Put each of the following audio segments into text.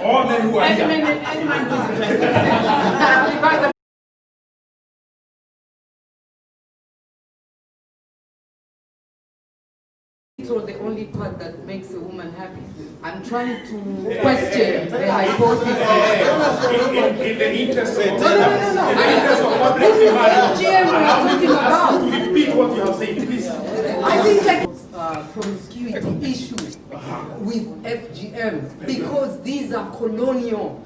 All men who are here. So the only part that makes a woman happy. I'm trying to question the hypothesis. In the interest of This is FGM we are talking about. repeat what you have said, please. I think that promiscuity issue with FGM, because these are colonial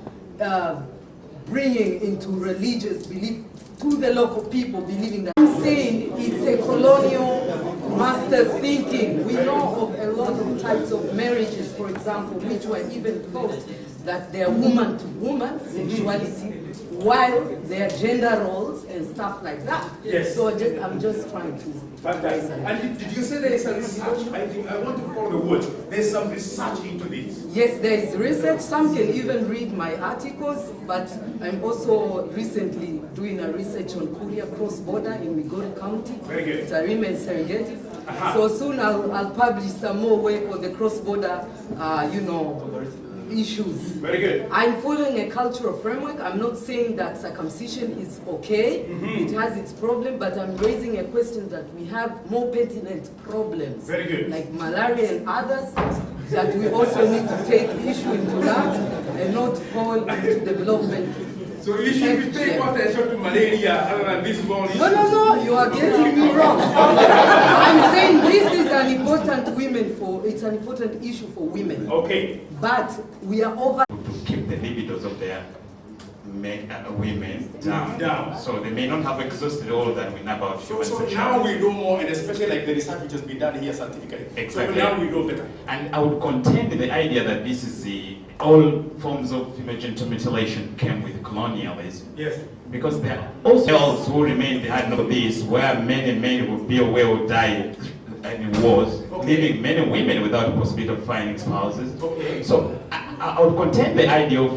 bringing into religious belief to the local people believing that. I'm saying it's a colonial master thinking. We know of a lot of types of marriages, for example, which were even thought that they're woman to woman sexuality, while their gender roles and stuff like that. Yes. So I'm just trying to. Fantastic. And did you say there is a research? I think I want to follow the word. There's some research into this. Yes, there is research. Some can even read my articles, but I'm also recently doing a research on Kuria cross-border in Migori County, Tarime and Serengeti. So soon I'll publish some more work on the cross-border, issues. Very good. I'm following a cultural framework. I'm not saying that circumcision is okay. It has its problem, but I'm raising a question that we have more pertinent problems. Very good. Like malaria and others, that we also need to take issue into that and not fall into development. So you should take attention to malaria other than this one. No, you are getting me wrong. I'm saying this is an important it's an important issue for women. Okay. But we are over. To keep the libidos of their women down. So they may not have exhausted all that we know about human sexuality. So now we know more, and especially like the research which has been done here scientifically. Exactly. So now we know better. And I would contend the idea that this is all forms of female genital mutilation came with colonialism. Yes. Because there are also girls who remain behind all this, where men and men would be away or die in wars, leaving men and women without the possibility of finding spouses. Okay. So I would contend the idea of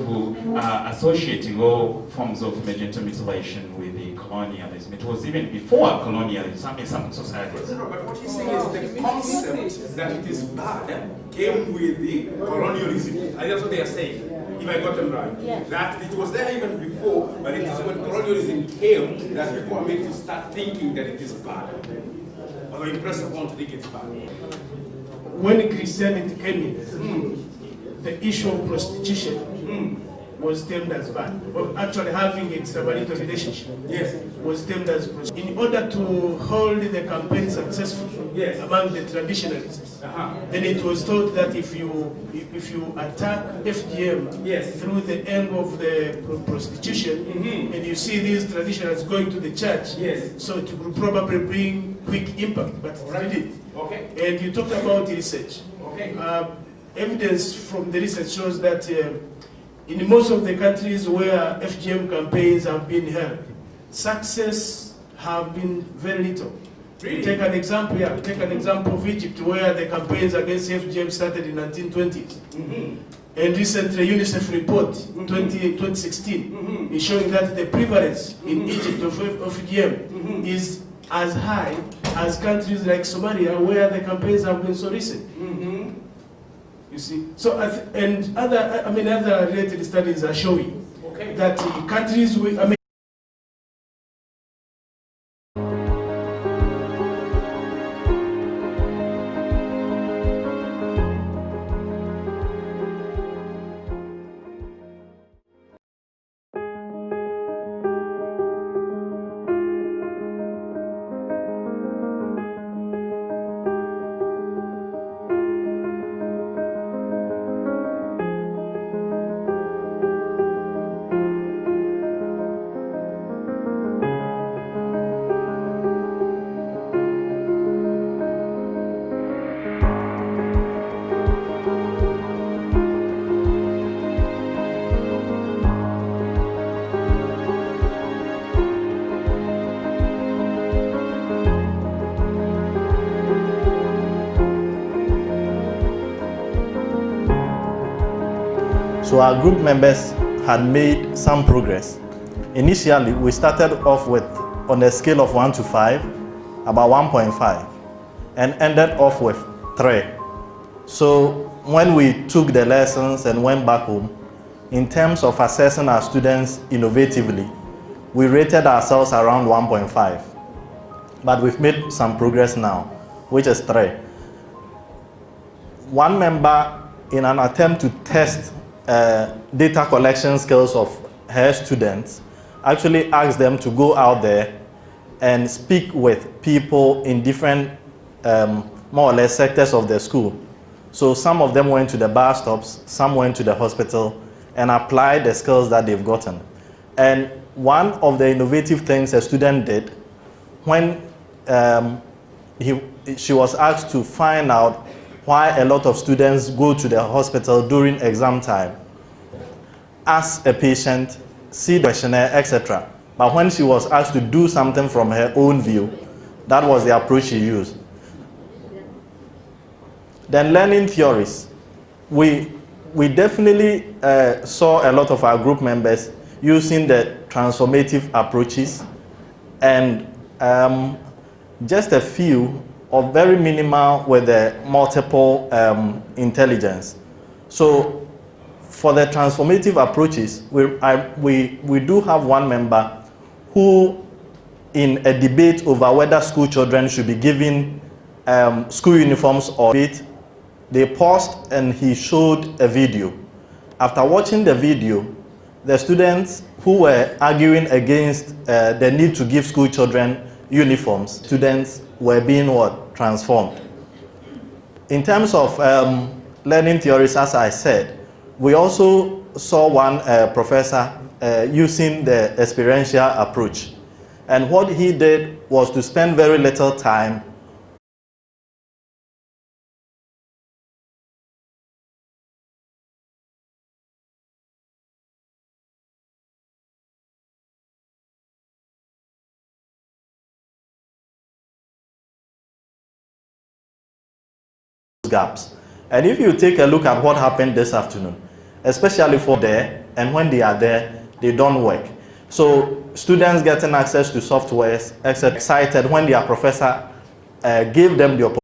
associating all forms of female genital mutilation with the colonialism. It was even before colonialism in some societies. No, but what he's saying is the concept that it is bad came with the colonialism. And that's what they are saying, if I got them right. Yes. That it was there even before, but it is when colonialism came that people are made to start thinking that it is bad. Or impressed upon to think it's bad. When Christianity came in, the issue of prostitution was termed as bad. Of actually having extramarital relationship was termed as prostitution. In order to hold the campaign successful among the traditionalists, then it was thought that if you attack FGM through the angle of the prostitution, and you see these traditionalists going to the church, so it will probably bring quick impact, but it did. And you talked about research. Evidence from the research shows that in most of the countries where FGM campaigns have been held, success have been very little. Really? Take an example of Egypt, where the campaigns against FGM started in 1920s. And recently, UNICEF report 2016 is showing that the prevalence in Egypt of FGM is as high as countries like Somalia, where the campaigns have been so recent. You see, so and other related studies are showing that countries with So our group members had made some progress. Initially, we started off with, on a scale of 1 to 5, about 1.5, and ended off with 3. So when we took the lessons and went back home, in terms of assessing our students innovatively, we rated ourselves around 1.5. But we've made some progress now, which is 3. One member, in an attempt to test data collection skills of her students, actually asked them to go out there and speak with people in different, more or less, sectors of the school. So some of them went to the bus stops, some went to the hospital, and applied the skills that they've gotten. And one of the innovative things a student did, when she was asked to find out why a lot of students go to the hospital during exam time, ask a patient, see the questionnaire, etc. But when she was asked to do something from her own view, that was the approach she used. Then learning theories. We definitely saw a lot of our group members using the transformative approaches, and just a few of very minimal with the multiple intelligence. So for the transformative approaches, we do have one member who, in a debate over whether school children should be given school uniforms or not, they paused and he showed a video. After watching the video, the students who were arguing against the need to give school children uniforms, students were being transformed. In terms of learning theories, as I said, we also saw one professor using the experiential approach. And what he did was to spend very little time gaps. And if you take a look at what happened this afternoon, especially for there, and when they are there, they don't work. So students getting access to softwares, excited when their professor gave them the opportunity.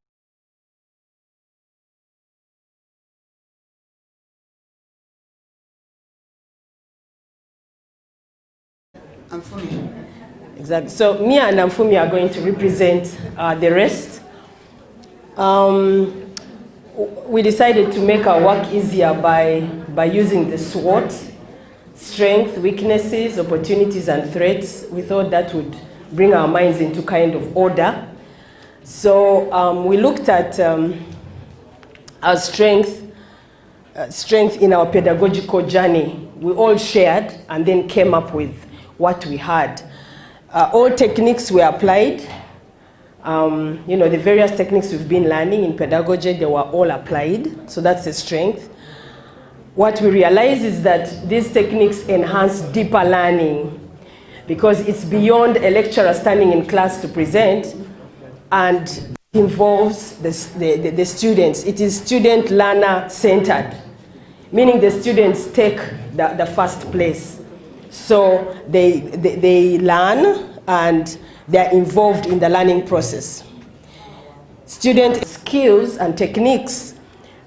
Exactly. So Mia and Amfumi are going to represent the rest. We decided to make our work easier by using the SWOT: strengths, weaknesses, opportunities, and threats. We thought that would bring our minds into kind of order. So we looked at our strength in our pedagogical journey. We all shared and then came up with what we had. All techniques were applied. The various techniques we've been learning in pedagogy, they were all applied. So that's a strength. What we realize is that these techniques enhance deeper learning because it's beyond a lecturer standing in class to present and involves the students. It is student-learner centered, meaning the students take the first place. So they learn and they're involved in the learning process. Student skills and techniques,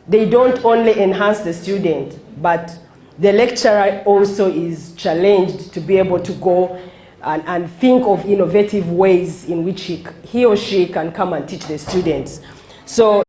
they don't only enhance the student, but the lecturer also is challenged to be able to go and think of innovative ways in which he or she can come and teach the students. So